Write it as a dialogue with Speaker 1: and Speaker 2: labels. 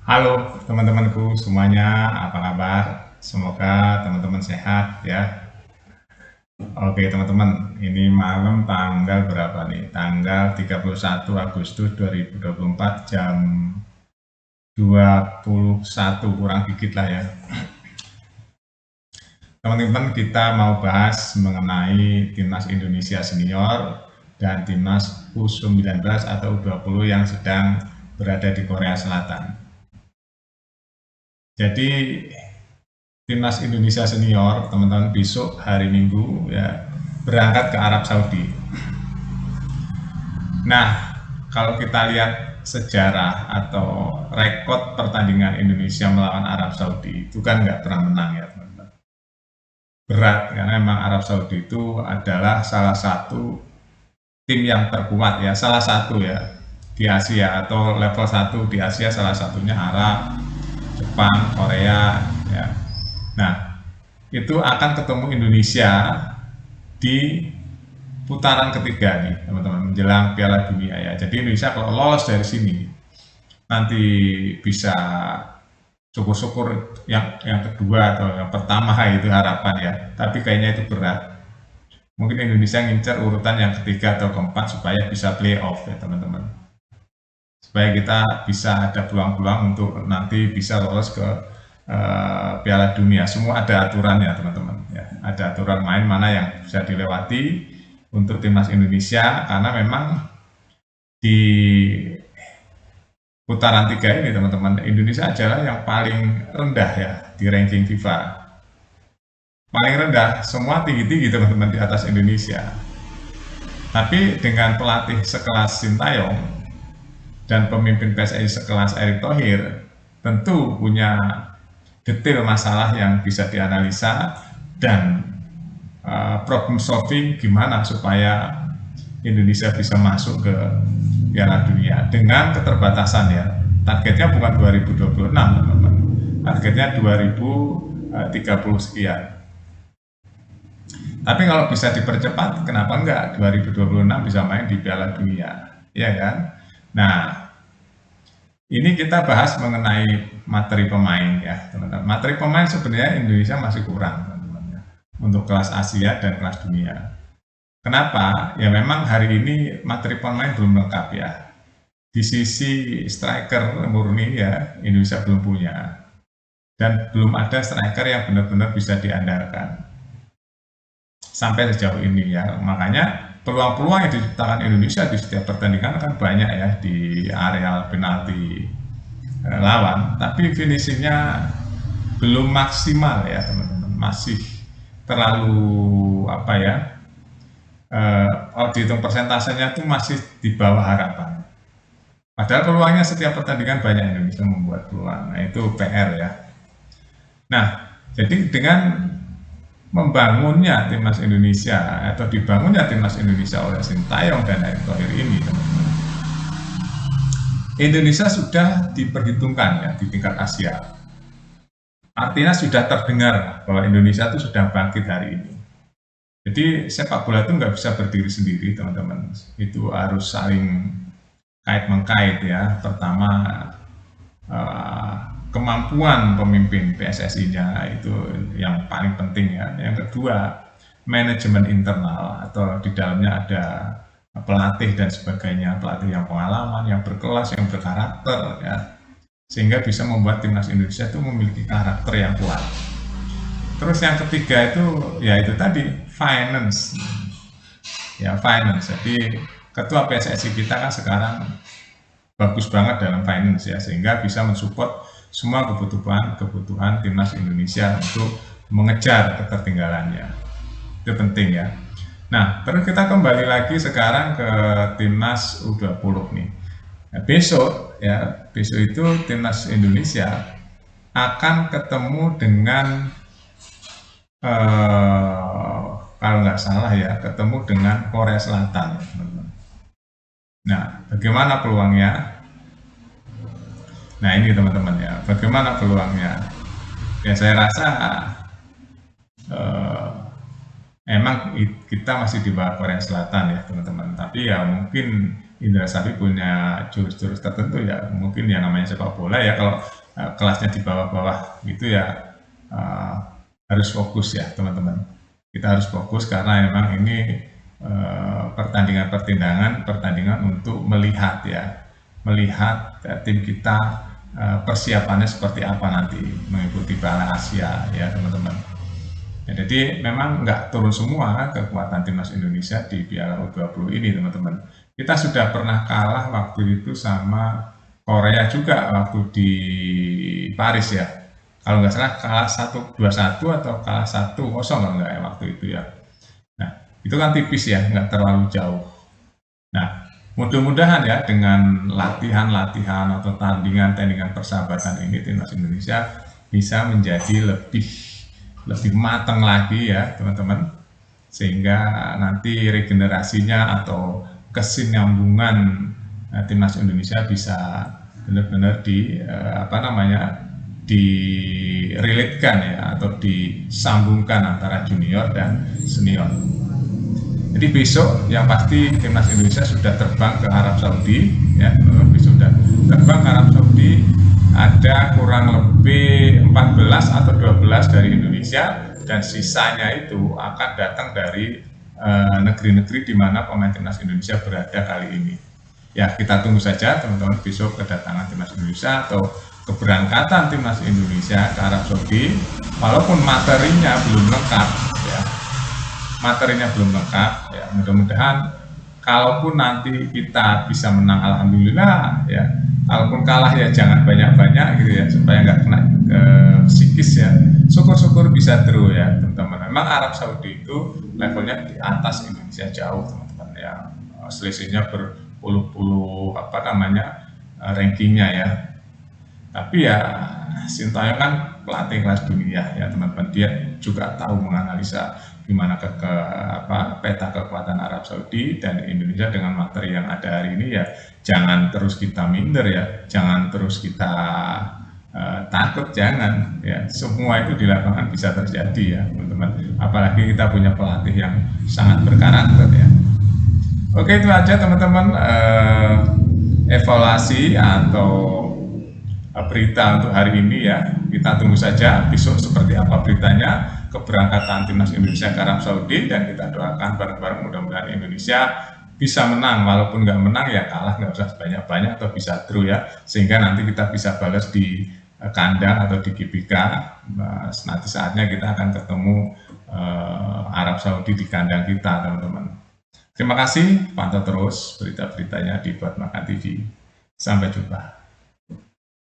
Speaker 1: Halo teman-temanku semuanya, apa kabar? Semoga teman-teman sehat ya. Oke teman-teman, ini malam tanggal berapa nih? Tanggal 31 Agustus 2024 jam 21 kurang dikit lah ya. Teman-teman, kita mau bahas mengenai Timnas Indonesia Senior dan Timnas U19 atau U20 yang sedang berada di Korea Selatan. Jadi Timnas Indonesia Senior, teman-teman, besok hari Minggu ya berangkat ke Arab Saudi. Nah, kalau kita lihat sejarah atau rekod pertandingan Indonesia melawan Arab Saudi itu kan nggak pernah menang ya teman-teman. Berat karena memang Arab Saudi itu adalah salah satu tim yang terkuat ya, salah satu ya di Asia atau level 1 di Asia, salah satunya Arab, Jepang, Korea ya. Nah, itu akan ketemu Indonesia di putaran ketiga nih teman-teman menjelang Piala Dunia ya. Jadi Indonesia kalau lolos dari sini nanti bisa syukur-syukur yang kedua atau yang pertama itu harapan ya. Tapi kayaknya itu berat. Mungkin Indonesia ngincer urutan yang ketiga atau keempat supaya bisa play off ya teman-teman. Supaya kita bisa ada peluang-peluang untuk nanti bisa lolos ke Piala Dunia. Semua ada aturannya teman-teman ya. Ada aturan main mana yang bisa dilewati untuk timnas Indonesia karena memang di putaran tiga ini teman-teman, Indonesia adalah yang paling rendah ya di ranking FIFA. Paling rendah, semua tinggi-tinggi teman-teman di atas Indonesia. Tapi dengan pelatih sekelas Sintayong dan pemimpin PSSI sekelas Erick Thohir, tentu punya detail masalah yang bisa dianalisa dan problem solving gimana supaya Indonesia bisa masuk ke Piala Dunia dengan keterbatasan ya. Targetnya bukan 2026 teman-teman. Targetnya 2030 sekian. Tapi kalau bisa dipercepat, kenapa enggak 2026 bisa main di Piala Dunia, ya kan? Nah, ini kita bahas mengenai materi pemain ya, teman-teman. Materi pemain sebenarnya Indonesia masih kurang, teman-teman, ya, untuk kelas Asia dan kelas dunia. Kenapa? Ya memang hari ini materi pemain belum lengkap ya. Di sisi striker murni ya Indonesia belum punya dan belum ada striker yang benar-benar bisa diandalkan sampai sejauh ini ya. Makanya peluang-peluang yang diciptakan Indonesia di setiap pertandingan kan banyak ya di areal penalti lawan, tapi finishingnya belum maksimal ya teman-teman, masih terlalu apa ya, kalau dihitung persentasenya itu masih di bawah harapan. Padahal peluangnya setiap pertandingan banyak Indonesia membuat peluang. Nah, itu PR ya. Nah, jadi dengan membangunnya timnas Indonesia atau dibangunnya timnas Indonesia oleh Sintayong dan Erick Thohir ini, teman-teman, Indonesia sudah diperhitungkan ya di tingkat Asia. Artinya sudah terdengar bahwa Indonesia itu sudah bangkit hari ini. Jadi sepak bola itu nggak bisa berdiri sendiri, teman-teman. Itu harus saling kait mengkait ya. Pertama kemampuan pemimpin PSSI-nya itu yang paling penting ya. Yang kedua manajemen internal atau di dalamnya ada pelatih dan sebagainya, pelatih yang pengalaman, yang berkelas, yang berkarakter ya, sehingga bisa membuat timnas Indonesia itu memiliki karakter yang kuat. Terus yang ketiga itu ya itu tadi finance ya, finance. Jadi ketua PSSI kita kan sekarang bagus banget dalam finance ya, sehingga bisa mensupport semua kebutuhan timnas Indonesia untuk mengejar ketertinggalannya. Itu penting ya. Nah, terus kita kembali lagi sekarang ke timnas U20 nih. Nah, besok itu timnas Indonesia akan ketemu dengan kalau nggak salah ya, ketemu dengan Korea Selatan, teman-teman. Nah, bagaimana peluangnya? Nah, ini teman-teman ya, bagaimana peluangnya? Ya, saya rasa emang kita masih di bawah Korea Selatan ya, teman-teman. Tapi ya mungkin Indra Safri punya jurus-jurus tertentu ya, mungkin ya namanya sepak bola ya, kalau kelasnya di bawah-bawah gitu ya harus fokus ya teman-teman. Kita harus fokus karena memang ini pertandingan untuk melihat ya, melihat tim kita persiapannya seperti apa nanti mengikuti Piala Asia ya teman-teman. Ya, jadi memang nggak turun semua kekuatan timnas Indonesia di Piala U20 ini teman-teman. Kita sudah pernah kalah waktu itu sama Korea juga waktu di Paris ya. Kalau nggak salah kalah 1-2-1 atau kalah 1-0 kalau nggak ya waktu itu ya. Nah, itu kan tipis ya, nggak terlalu jauh. Nah, mudah-mudahan ya dengan latihan-latihan atau tandingan-tandingan persahabatan ini timnas Indonesia bisa menjadi lebih matang lagi ya teman-teman, sehingga nanti regenerasinya atau kesinambungan timnas Indonesia bisa benar-benar direlatekan ya atau disambungkan antara junior dan senior. Jadi besok yang pasti timnas Indonesia sudah terbang ke Arab Saudi ya, besok sudah terbang ke Arab Saudi, ada kurang lebih 14 atau 12 dari Indonesia dan sisanya itu akan datang dari negeri-negeri di mana pemain timnas Indonesia berada kali ini. Ya, kita tunggu saja teman-teman besok kedatangan timnas Indonesia atau keberangkatan timnas Indonesia ke Arab Saudi, walaupun materinya belum lengkap ya, ya, mudah-mudahan kalaupun nanti kita bisa menang alhamdulillah ya, kalaupun kalah ya jangan banyak-banyak gitu ya, supaya nggak kena psikis ya, syukur-syukur bisa draw ya teman-teman. Memang Arab Saudi itu levelnya di atas Indonesia jauh teman-teman ya, selisihnya berpuluh-puluh rankingnya ya. Tapi ya Sintayong kan pelatih kelas dunia ya teman-teman, dia juga tahu menganalisa gimana peta kekuatan Arab Saudi dan Indonesia dengan materi yang ada hari ini ya. Jangan terus kita minder ya, jangan terus kita takut, jangan ya, semua itu di lapangan bisa terjadi ya teman-teman, apalagi kita punya pelatih yang sangat berkarakter ya. Oke, itu aja teman-teman evaluasi atau berita untuk hari ini ya. Kita tunggu saja besok seperti apa beritanya keberangkatan timnas Indonesia ke Arab Saudi, dan kita doakan bareng-bareng mudah-mudahan Indonesia bisa menang, walaupun nggak menang ya kalah nggak usah banyak-banyak atau bisa draw ya, sehingga nanti kita bisa balas di kandang atau di GBK. Nanti saatnya kita akan ketemu Arab Saudi di kandang kita teman-teman. Terima kasih, pantau terus berita-beritanya di Buat Makan TV. Sampai jumpa.